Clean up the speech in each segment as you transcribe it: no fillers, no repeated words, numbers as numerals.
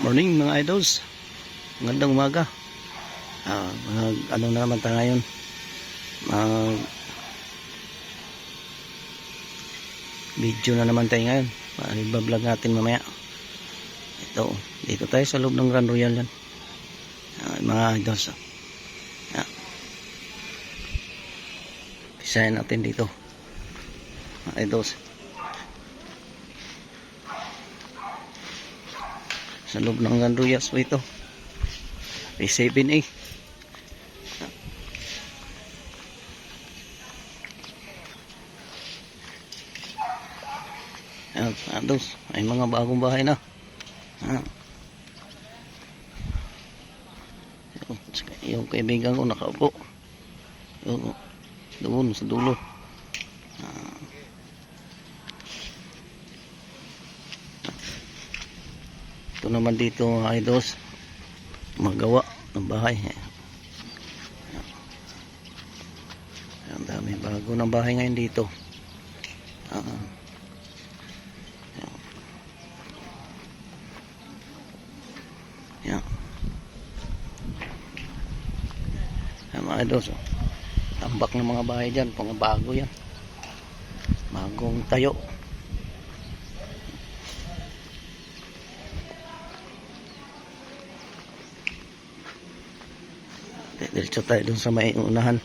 Morning mga idols. Magandang umaga. Ano na naman tayo ngayon? Video na naman tayo ngayon. Iba-vlog natin mamaya. Ito, dito tayo sa loob ng Grand Royal yan. Mga idols. Pisahin natin dito. Mga idols. Sa loob ng Grand Royal po ito. P7A. Ayan, ados. May mga bagong bahay na. Yung kaibigan ko nakaupo. Doon sa dulo. Ito naman dito mga idols, magawa ng bahay. Ang dami bago ng bahay ngayon dito. Yan. Mga idols, tambak ng mga bahay dyan, mga bago yan. Bagong tayo. Diretso tayo dun sa may unahan.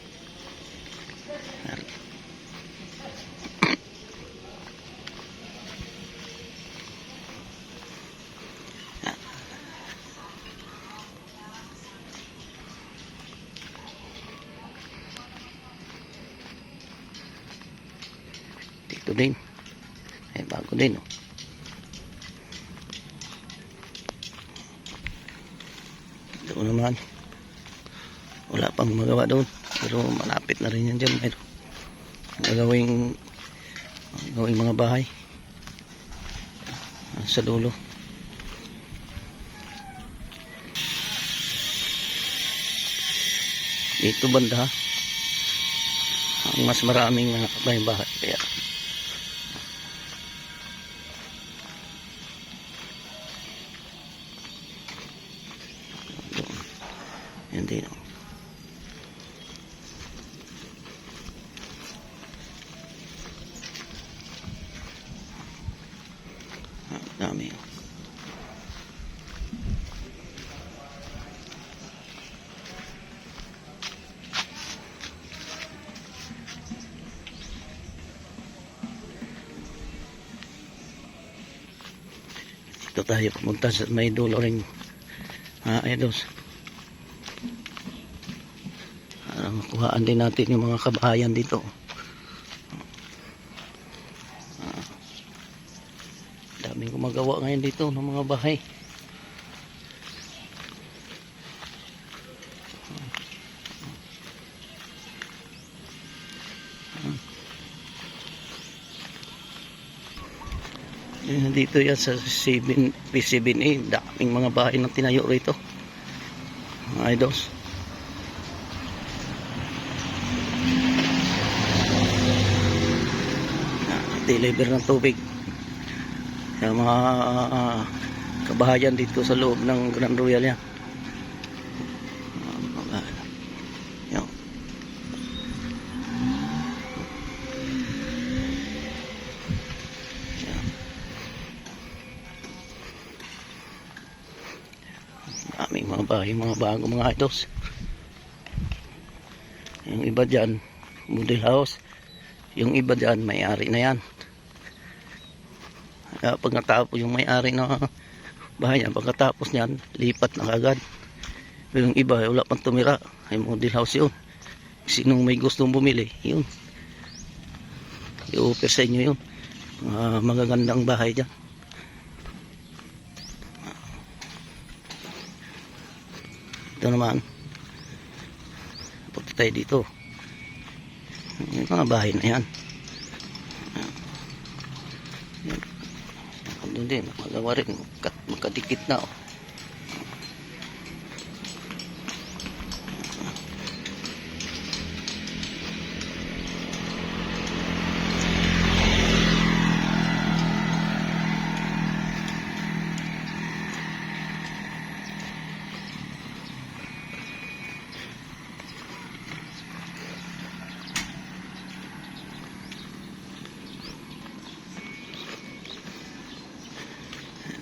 Dito din. Ay, bago din. Doon naman. Wala pang magawa doon, pero malapit na rin yan dyan. Gagawing mga bahay sa dulo. Dito banda ang mas maraming mga bahay, kaya hindi no. Dami. Dito tayo pumunta sa may dulo ring idols. Kuhaan din natin yung mga kabahayan dito. Daming gumagawa ngayon dito ng mga bahay. Dito yan sa P7A, daming mga bahay na tinayo rito. Mga idols. Deliver ng tubig sa mga kabahayan dito sa loob ng Grand Royal yan. Aming mga bahay, mga bago mga idols. Yung iba dyan model house, yung iba dyan may-ari na yan. Pag natapos yung may-ari na bahay yan, pagkatapos nyan lipat na agad. Pero yung iba wala pang tumira, ay model house yun. Sinong may gustong bumili, yun i-offer sa inyo yun. Magagandang bahay dyan. Ito naman, punta tayo dito. Yung mga bahay na yan. Doon din, magawa rin, magkadikit na.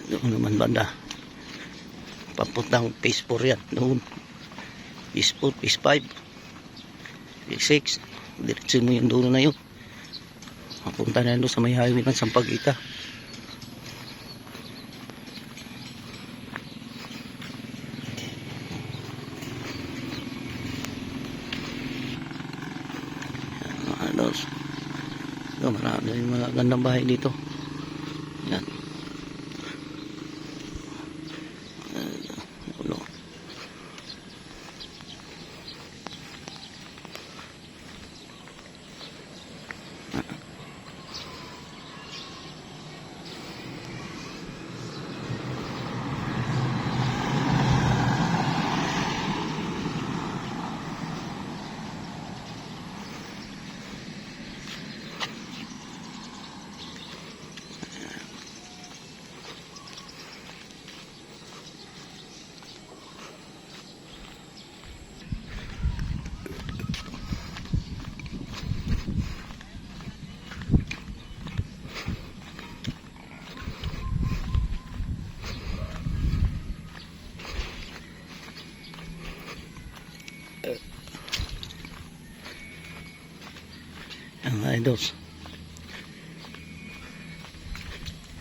Doon naman banda. Papuntang phase 4 yan. Doon. Phase 4, phase 5. Phase 6. Diretso mo yung dulo na yun. Papunta na doon sa may highway ng Sampaguita. Ito, marami yung mga gandang bahay dito. Yan. Ulo. Ang idols,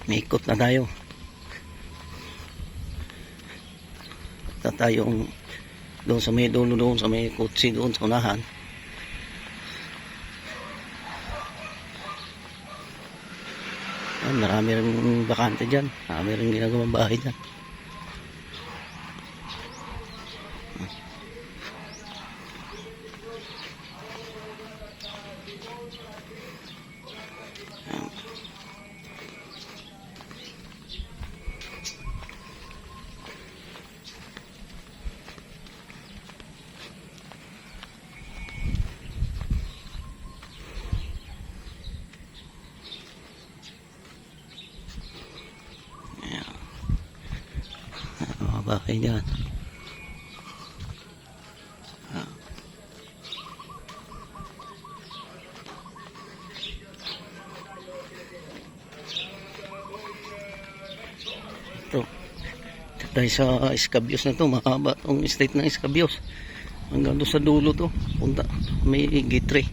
may ikot na tayo. Tayong doon sa may dulo, doon sa may kutsi, doon sa unahan. Marami rin bakante dyan, marami rin ginagawang bahay dyan. Bahay dyan. Ito tayo sa Escabios na to. Mahaba tong estate ng Escabios hanggang doon sa dulo to. Punta may gitri.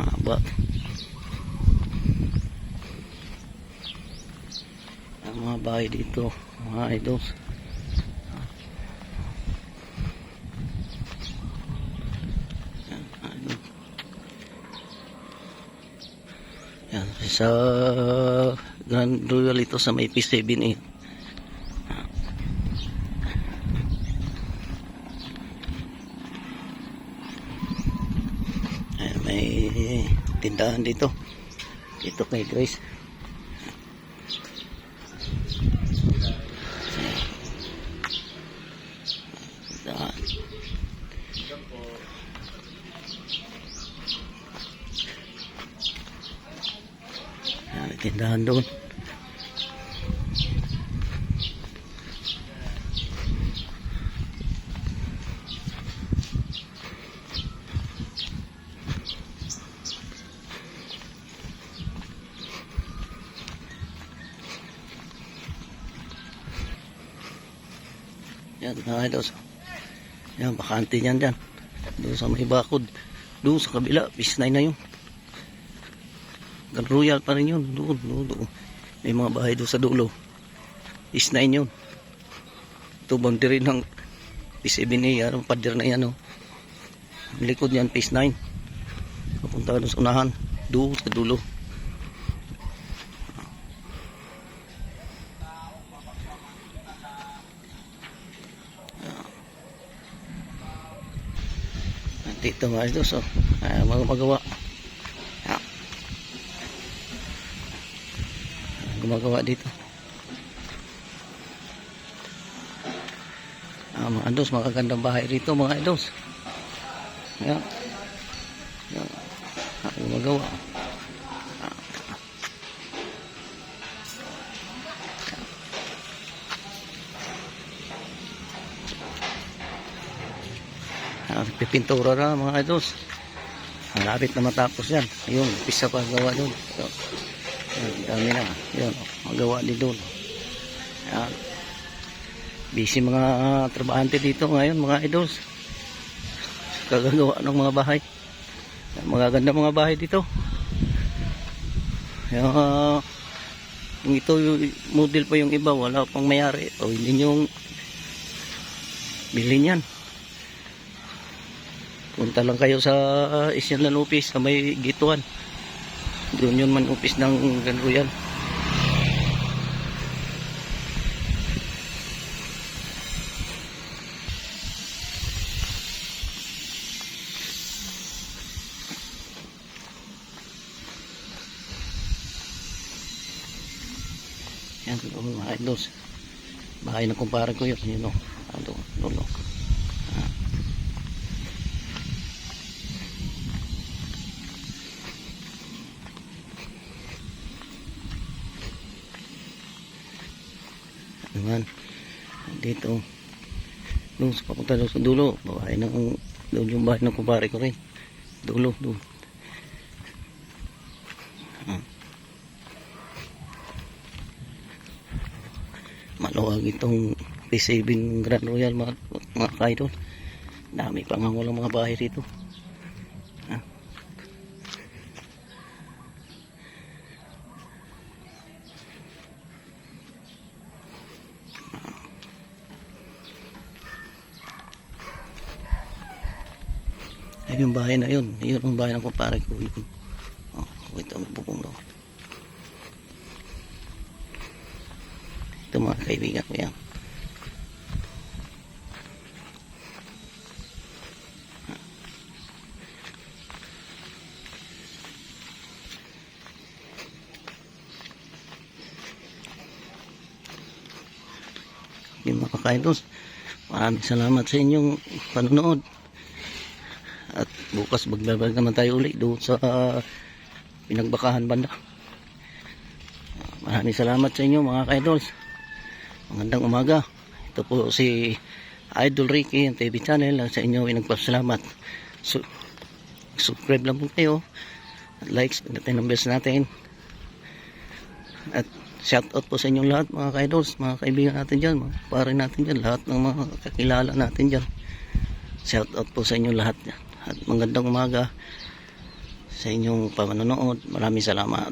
Mahaba. Ang mga bahay dito, mga idols. Yan, sa Grand Royal ito sa may P7A. Ayan, may tindahan dito. Dito kay Grace. Tindahan doon. Yan mga idols. Yan bakante yan dyan. Doon sa may bakod. Doon sa kabila. P9 na yun. Grand Royal pa rin yun. Doon. May mga bahay doon sa dulo. P9 yun. Ito boundary ng P7A. Ang pader na yan. Ang likod yan P9. Papunta doon sa unahan. Doon sa dulo. Dito mga idols, magawa gumagawa dito. Mga idols, magagandang bahay rito mga idols. Ayan. Gumagawa. Pipintura na mga idols. Malapit na matapos yan. Ayun, pisa pa gawa doon. So, Yan, dami na. Yan, magawa din doon. Yan. Busy mga trabahante dito ngayon, mga idols. Kagagawa ng mga bahay. Magaganda mga bahay dito. Kung ito yung model pa yung iba, wala pang mayari, o hindi nyo bilhin yan. Punta lang kayo sa Island Office sa may Gituan. Doon yun man office ng Grand Royal. Yan, mga idols. Bahay na kumpara ko yun. Yun o. Doon o. Naman. Dito. Doon sa papunta doon sa dulo. Bahay ng, doon yung bahay ng kumpara ko rin. Dulo. Doon. Maluwag itong P7 Grand Royal mga kaidol. Dami pa nga walang mga bahay rito. Ay, yung bahay na yun. Yun ang bahay ng kumpare ko. Yun. Oh, wait, ang bubong daw. Ito mga kaibigan ko yan. Yung mga kaidos, maraming salamat sa inyong panonood. At bukas magbabalik naman tayo ulit doon sa Pinagbakahan banda. Maraming salamat sa inyo mga kaidols. Magandang umaga. Ito po si Idol Ricky ng TV channel. Sa inyo ay nagpasalamat. Subscribe lang po kayo. At likes natin ang best natin. At shout out po sa inyong lahat mga kaidols, mga kaibigan natin dyan, mga pare natin dyan, lahat ng mga kakilala natin dyan. Shout out po sa inyong lahat dyan. At magandang umaga sa inyong panonood. Maraming salamat.